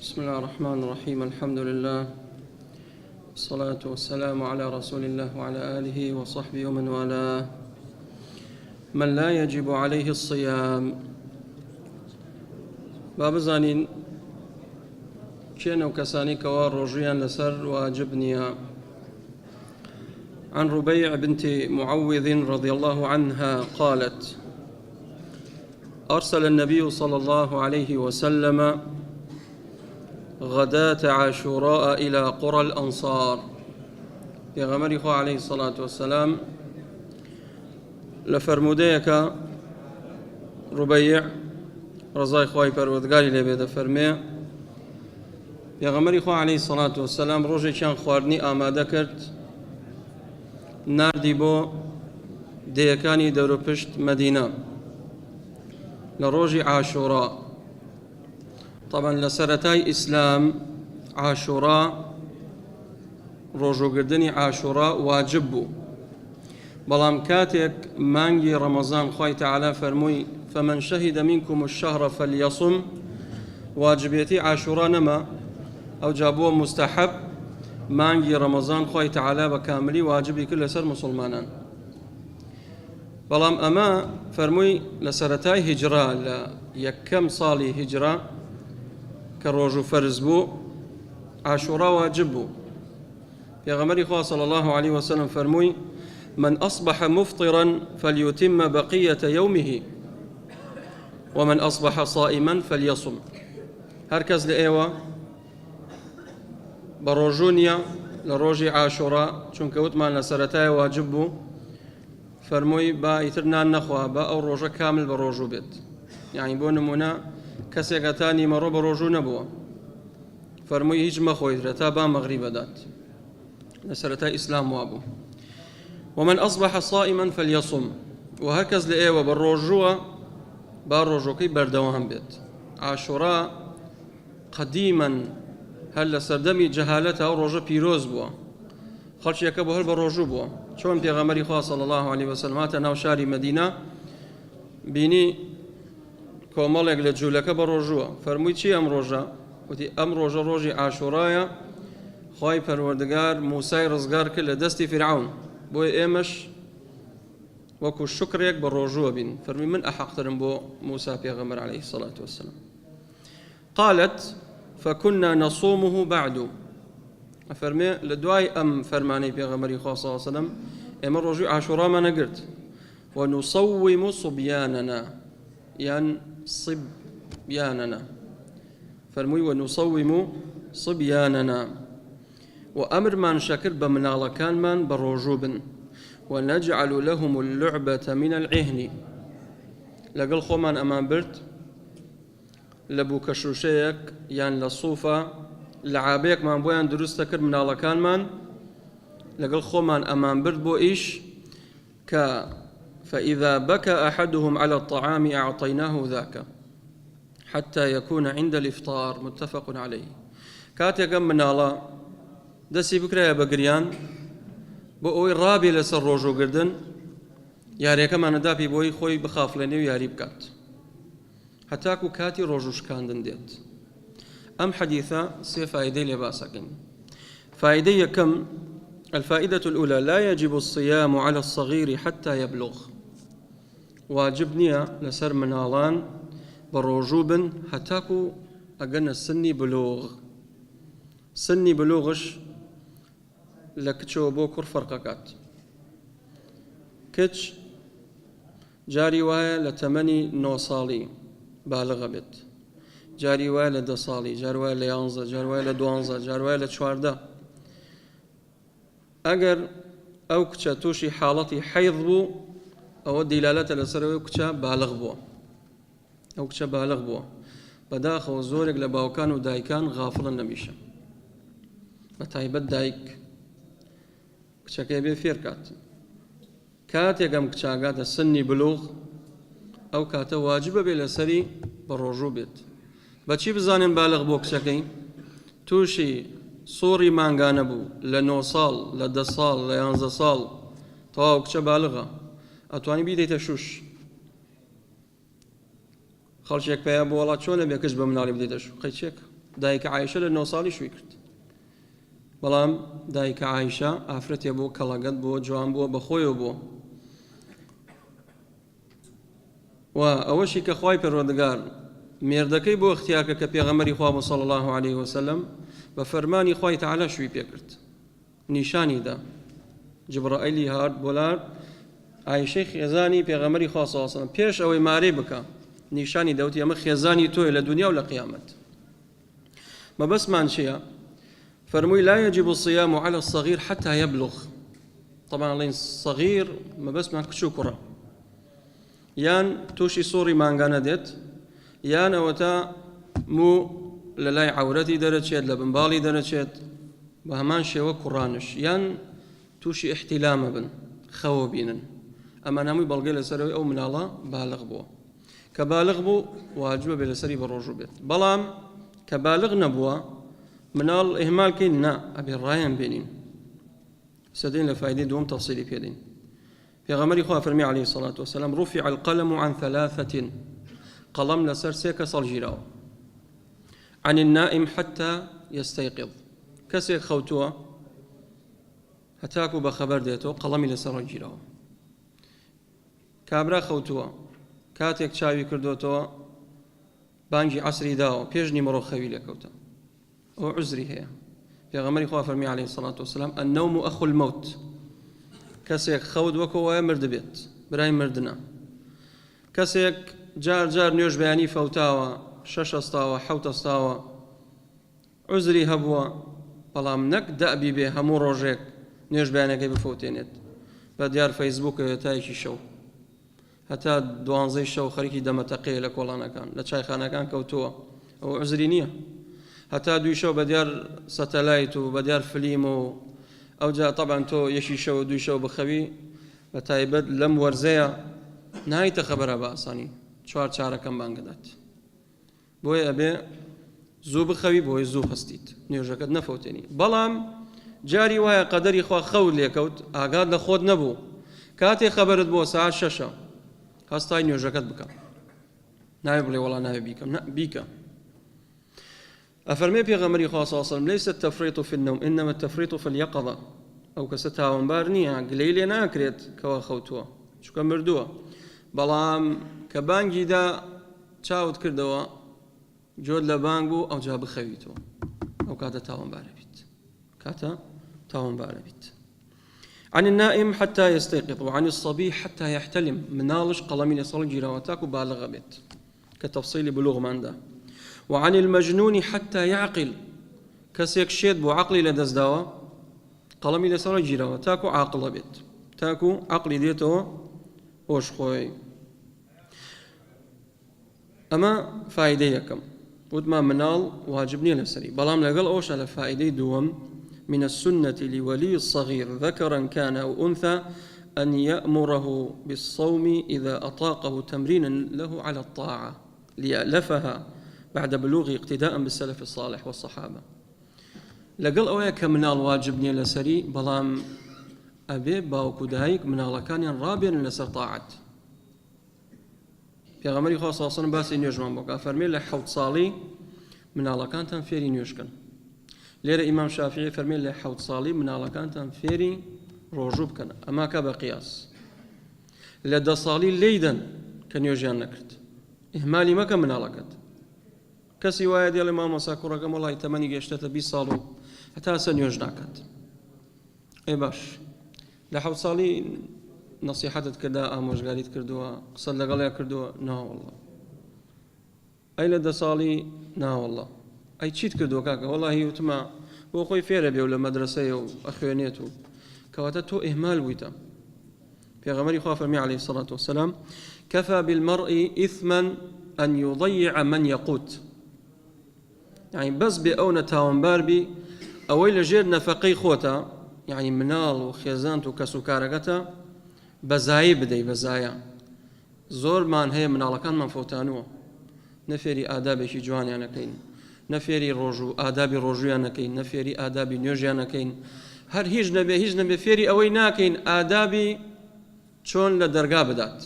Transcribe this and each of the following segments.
بسم الله الرحمن الرحيم. الحمد لله والصلاة والسلام على رسول الله وعلى آله وصحبه ومن والاه. من لا يجب عليه الصيام. باب زانين كينو كساني كوار رجيا لسر واجبنيا. عن ربيع بنت معوذ رضي الله عنها قالت: أرسل النبي صلى الله عليه وسلم غداة عاشوراء إلى قرى الأنصار. پیغمبری خوا عليه الصلاة والسلام لفرموديك ربيع رضای خوای پروردگاری لێ بێ دەفەرمێ پیغمبری خوا عليه الصلاة والسلام ڕۆژێکیان خواردنی ئامادە کرد، ناردی بۆ دەیەکانی دەوروپشت مەدینە لە ڕۆژی عاشوڕا. طبعا لە سەرەتای ئیسلام عاشوڕا، ڕۆژوگردنی عاشوڕا واجب بوو، بەڵام کاتێک مانگی ڕەمەزان خوای تەعالا فەرمووی فەمەن شەهیدە مینکم الشەهرە فەلیەصم، واجبێتی عاشوڕا نەما، ئەوجا بووە مستەحەب. مانگی ڕەمەزان خوای تەعالا بە کاملی واجبی کرد لەسەر موسڵمانان، بەڵام ئەمە فەرمووی لە سەرەتای هیجرا، لە یەکەم ساڵی هیجرا کە ڕۆژ و فەرز بوو، عاشوڕا واجب بوو. پیغمبری خوا صلی الله عليه وسلم فەرمووی من أصبح مفطرا فليتم بقية يومه ومن أصبح صائما فليصم. هركز لإيوة بروجونيا لروجي عاشوراء چونکە وتمان لە سەرەتای واجب بوو، فەرمووی با ئیتر نەخوا بە ئەو ڕۆژە کامل بە ڕۆژوو بێت. یعنی بۆ نمونە کەسێک هەتا نیمەڕۆ بە ڕۆژوو نەبووە، فەرمووی هیچ مەخۆیترە تا با مەغریب بەدات. لە سەرەتای ئیسلام وابوو. ومن أصبح صائما فليصم. وهكذا لإيوة بالروجوة با ڕۆژەکەی بەردەوام بێت. عاشوڕا قديما هل سردمي جهالتها أو ڕۆژە پیرۆز بووە، خەڵکیەکە بۆ هەر بە ڕۆژوو بووە. چۆن پێغەمبەری خوا صلی الله عليه وسلم هاتە ناو شاری مەدینە، بینی کۆمەڵێک لە جوولەکە بە ڕۆژووە، فەرمووی چی ئەم ڕۆژە؟ وتی ئەم ڕۆژە ڕۆژی عاشوڕایە، خوای پەروەردگار موسای ڕزگار کرد لە دەستی فیرعون، بۆی ئێمەش وەکو شکرێک بە ڕۆژووە بین. فەرمی من ئەحەقترم بۆ موسا پێغەمبەر عليه الصلاة والسلام. قالت فكنا نصومه بعد. فەرمێ لە دوای ئەم فەرمانەی پێغەمبەری خوا صلی الله عليه وسلم ئێمە ڕۆژی عاشوڕامان نەگرت. ونصوم صبياننا، یان صبياننا، فەرمووی ونصوم صبياننا، وأمرمان شكر بمناڵەکانمان بە ڕۆژوو بن. ونجعل لهم اللعبة من العهن، لەگەڵ خۆمان ئەمان برد لە بووکەشوشەیەک یان لە سووفە لەعابەیەکمان بۆیان دروستە کرد مناڵەکانمان، لەگەڵ خۆمان ئەمان برد بۆ ئیش کە فإذا بكى أحدهم على الطعام أعطيناه ذاك حتى يكون عند الإفطار. متفق عليه. کاتێکم مناڵە دەستی بکرایە بە گریان بۆ ئەوەی ڕابێ لەسەر ڕۆژوگردن، یاریەکەمانە داپی بۆی خۆی بخافڵێنێ و یاری بکات هەتاکو کاتی ڕۆژوشکاندن دێت. ئەم حەدیثە سێ فائدەی لێ باسەکەین. فائدەی یەکەم: الفائدة الأولى لا يجب الصيام على الصغير حتى يبلغ. واجب نییە لەسەر مناڵان بە ڕۆژوو بن هەتاکو ئەگەنە سنی بلوغ. سنی بلوغش لە کچەوە بۆ کوڕ فەرقەکات. کچ جاری وایە لە تەمەنی 9 ساڵی بالغە بێت، جاری وایە لە 10 ساڵی، جاری وایە لە 11، جاری وایە لە 12، جاری وایە لە 14. ئەگەر ئەو کچە تووشی حاڵەتی حەیض بوو، ئەوە دیلالەتە لەسەرەوەی کچە بالغ بووە. ئەو کچە بالغ بووە. بەداخەوە زۆرێک لە باوکان و دایکان غافڵن نەمیشە، بە تایبەت دایک کچەکەی بێ فێر کات. کاتێک ئەم کچاگاتە سنی بلوغ، ئەو کاتە واجبە بێ لەسەری بە ڕۆژوو بێت. بەچی بزانین بالغ بۆ کچەکەی؟ تووشی سۆڕی مانگانە بوو لە 9 ساڵ، لە 10 ساڵ، لە 11 ساڵ، تەواو کچە بالغە، ئەتوانی بیدەیتە شوش. خەڵکێک پێیان بۆ وڵات چۆنە بێ کەس بە مناڵی بدەیتە شوو؟ قەیچێک دایکە عایشە لە 9 ساڵی شووی کرد بەڵام دایکە عایشە ئافرەتێ بۆ کەڵەگەت بۆ جوان بووە بەخۆیەوە بووە و ئەوەشی کە خوای پەروەردگار مێردەکەی بۆ اختیارکە کە پێغەمبەری خوا صلی الله عليه وسلم بە فەرمانی خوای تەعالی شووی پێ کرد نیشانیدا جبرائیلی هات بۆلار عایشەی خێزانی پێغەمبەری خوا صلی الله عليه وسلم پێش ئەوەی مارەی بکە نیشانی دەوتی ئەمە خێزانی تۆیە لە دنیا و لە قیامەت مەبەستمان چییە فرموي لا يجب الصيام على الصغير حتى يبلغ طبعا لين صغير ما بس ما كشو كرة يان توشي صوري مانغانا ديت يان اوتا مو للاي عورتي درجات لبنبالي درجات بهمان شيء وكرانش يان توشي احتلام بن خوبينا اما نامي بلغي لسروي او من الله بالغ بو كبالغ بو واجب بلسري بالرجوع بيت بلام كبالغ نبوه منال إهمال كنا أبي الرايان بينين سدين لفائدين دوم تفصيلي بيدين في غمر إخوة فرمي عليه الصلاة والسلام رفع القلم عن 3 قلم لسر سيك صلجيراو عن النائم حتى يستيقظ كسيك خوتوا هتاكو بخبر ديتو قلمي لسر الجيراو كابرا خوتوا كاتيك شاوي كردوتوا بانجي عصري داو بيجني مرو خوي لكوتا وعذري هي في غمر إخوة فرمي عليه الصلاة والسلام النوم أخو الموت كسيك خود وكو مرد بيت براي مردنا كسيك جار نيوش بياني فوتاوا 6 استاوا 7 استاوا عذري هبوا بلام نك دأبي به همو روجيك نيوش بياني بفوتينت بديار فيسبوك تايشي شو هتا 12 شو خريكي دمتقي لك والله كان لا شاي خانا كان كوتوا أو عذري نية هتا 2 شو بديار ساتلايت وبديار فيلم او جا طبعا تو يشي شو 2 شو بخوي بتايبد لم ورزيا نهاية خبرها بأساني شوار كم بانقدات بوي أبي زو بخوي بوي زو هستيت نيوجاكد نفوتيني بلام جاري وهي قدري خوا خول ليكوت اقاد لخود نبو كاتي خبرت بو ساعة 6 هستاي نيوجاكد بكا نايب لي والله نايب بيكا أفرمي بيغمري خاصة صلى الله عليه وسلم ليس التفريط في النوم إنما التفريط في اليقظة أو كستها ومبارنيها قليلي ناكريت كوا خوتوا شو كان مردوا بلام كبانجي دا تشاوت كردوا جود لبانجو أو جاب خويتو أو كاتا تاون باربيت كاتا تاون باربيت عن النائم حتى يستيقظ وعن الصبي حتى يحتلم منالش قلمي لصل جيراوتاك وبالغ بيت كتفصيل بلوغ ماندا وعن المجنون حتى يعقل كسيك شيد بو عقلي لدز داوا قلمي لسر جيراوا تاكو عاقل بيت تاكو عقلي ديتو وش خوي اما فائده يكم ودما منال واجبني لسري بلام لقل اوش على فائده دوم من السنة لولي الصغير ذكرا كان او انثى ان يأمره بالصوم اذا اطاقه تمرينا له على الطاعة ليألفها بعد بلوغ اقتداء بالسلف الصالح والصحابة لقل أويك منال واجبني لسري بلام أبي باوكو دايك منال كان رابيا لسر طاعت في غمري خاصة صلى الله عليه وسلم باسي نيوجمان بوكا فرمي لحوت صالي منال كان تنفيري نيوشكن ليرى إمام شافعي فرمي لحوت صالي منال كان تنفيري روجوب كان أما كابا قياس لدى صالي ليدا كان يوجيان نكرت إهمالي ما كان منال كان كسي وایە دێڵێ مامۆستا کوڕەکەم وەڵی تەمەنی گەیشتێتە 20 ساڵ و هەتا سە نوێژ ناکات ئێ باش لە 7 ساڵی نەسیحەتت کردا ئامۆژگاریت کردووە قسەت لەگەڵیا کردووە ناوەڵڵا ئەی لە 10 ساڵی ناوەڵڵا ئەی چیت کردووە کاکە وەڵڵاهی وتمە بۆ خۆی فێرە بێ و لە مەدرسەیە و ئەخوێنێت و کەواتە تۆ ئیهمال بوویتە پێغەمبەری خوا فەرمی عليه الصلاة والسلام كفى بالمرء إثما أن يضيع من يقوت يعني بس بأونا تاونبار بي أويل جير نفقي خوتا يعني منال وخيزانت وكسوكاركتا بزاي بدي بزايا زور مان هي منال كان من فوتانوه نفيري آدابي شي جواني أنا كين نفيري روجو آدابي روجو أنا كين نفيري آدابي نيوجي أنا كين هر هيج نبي فيري أوي ناكين آدابي چون لدرجة بدات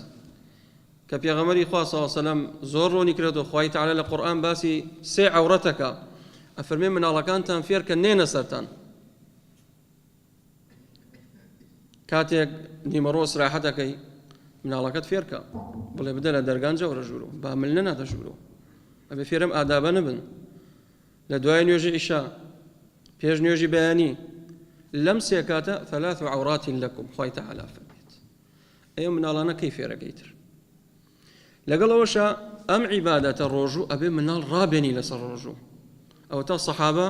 كبيغمري خوا صلى الله عليه وسلم زور روني كرتو خوي تعالى القرآن باسي سي عورتك ئەفەرمێ مناڵەکانتان فێرکە نێنە سەرتان کاتێک نیمەڕۆ سراحەتەکەی مناڵەکەت فێرکە بڵێ بدە لە دەرگان جەورە ژوورۆ با ملنە ناتە ژوورۆ ئەبێ فێرم ئادابە نبن لە دوای نوێژی ئیشا پێش نوێژی بەیانی لەم سێ کاتە ثلاث عورات لەکم خوای تەعالی فەرمێت ئێوە مناڵانە کەی فێرەکەیتر لەگەڵ ئەوەشە ئەم عیبادەتە ڕۆژوو ئەبێ مناڵ ڕابێنی لەسەر ڕۆژوو ئەو تا سەحابە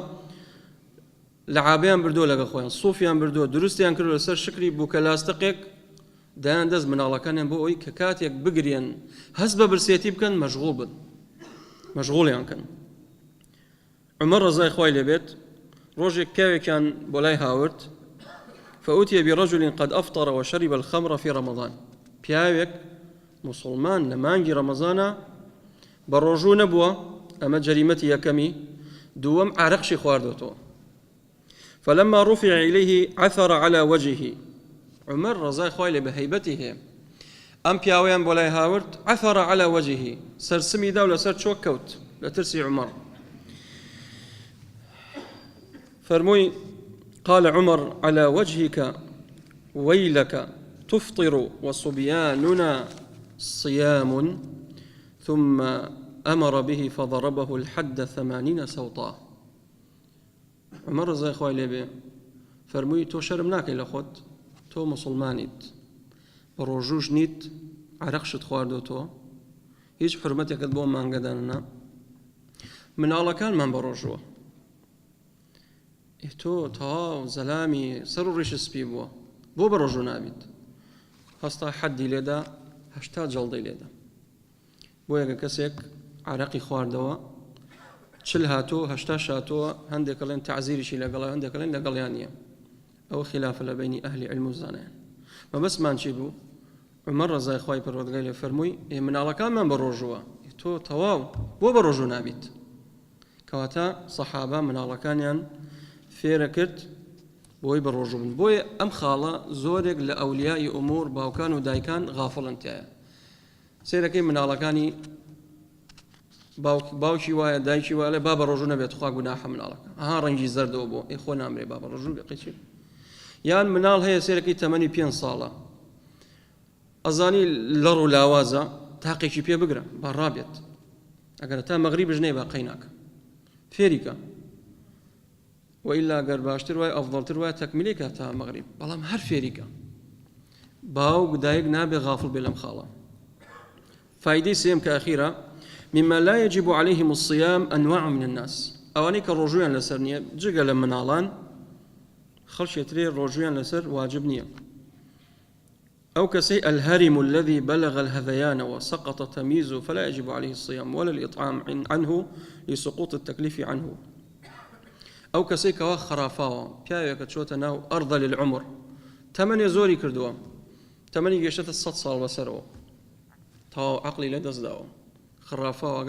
لەعابەیان بردووە لەگە خۆیان سوفیان بردووە دروستیان کردو لەسەر شکری بووکە لاستەقێک دایان دەست مناڵەکانیان بۆ ئەوی کە کاتێک بگرێن هەست بە برسێتی بکەن مەشغوڵ بن مەشغوڵیان کەن عومەر ڕەزای خوای لێبێت ڕۆژێک پیاوێکیان بۆ لای هاورد فأوتي برجل قد أفطر وشرب الخمر في رمضان پیاوێک مسلمان لە مانگی ڕەمەزانە بە ڕۆژوو نەبووە ئەمە جەریمەتی یەکەمی دووەم عارەقشی خواردوتەوە فلما رفع إليه عثر على وجهه عمر رضای خوای لێ بە هەیبەتی هەیە ئەم پیاوەیان بۆ لای هاورد عثر على وجهه سەرسمی دا و لەسەر چۆک کەوت لە ترسی عمر فرمووی قال عمر على وجهك ويلك تفطر وصبياننا صيام ثم أمر به فضربه الحد 80 سوطا عمر رضای خوای لێ بێ فەرمووی تۆ شەرم ناکەی لە خۆت تۆ مسلمانیت بە ڕۆژوش نیت عەرەقشت خواردوتەوە هیچ حرمەتێکت بۆ مانگەداننا مناڵەکانمان بە ڕۆژووە تۆ تەواو زەلامی سەر و ڕیش سپی بووە بۆ بە ڕۆژوو نابیت هەستا حەدی لێدا 80 جەڵدەی لێدا بۆ یەکە کەسێک عەرەقی خواردەوە 40 هاتووە 80 شاتووە هەندێک ئەڵێن تەعزیریشی لەگەڵا هەندێک ئەڵێن لەگەڵیان نییە ئەوە خلافە لە بینی ئەهلی عیلم و زانایان مەبەستمان چی بوو عومەر ڕەزای خوای پەروەردگار لێ فەرمووی مناڵەکانمان بە ڕۆژووە تۆ تەواو بۆ بە ڕۆژوو نابیت کەواتە سەحابە مناڵەکانیان فێرە کرد بۆی بە ڕۆژوو بن بۆیە ئەم خاڵە زۆرێک لە ئەولیای ئومور باوکان و دایکان غافڵن تایە سێرەکەی مناڵەکانی باوکی وایە دایکی وایە با بە ڕۆژوو نەبێت خوا گوناحە مناڵەکە ئەها ڕەنگی زەردەوە بۆ خۆ نامرێ با بە ڕۆژوو بێقیچی یان مناڵ هەیە سێرەکەی تەمەنی 5 ساڵە ئەزانی لەڕ و لاوازە تاقێکی پێ بگرە با ڕابێت ئەگەر تا مەغریبش نەی با قەی ناکە فێریکە وإلا گەر باشتر وای ئەفضەڵتر وایە تەکمیلێکە تا مەغریب بەڵام هەر فێریکە باوک دایک نابێ غافڵ بێ لەم خاڵە فایدەی سێم کە ئەخیرە مما لا يجب عليهم الصيام أنواع من الناس أواني كالرجوع لسر نية جيجا لمنالان خلش يتري الرجوع لسر واجب نية أو كسي الهرم الذي بلغ الهذيان وسقط تمييزه فلا يجب عليه الصيام ولا الإطعام عنه لسقوط التكليف عنه أو كسي كوا خرافاوة بيايا كتشوتا ناو أرض للعمر 8 زوري كردوا 8 جيشت 100 صال بسروا تاو عقلي لدز داو خرافة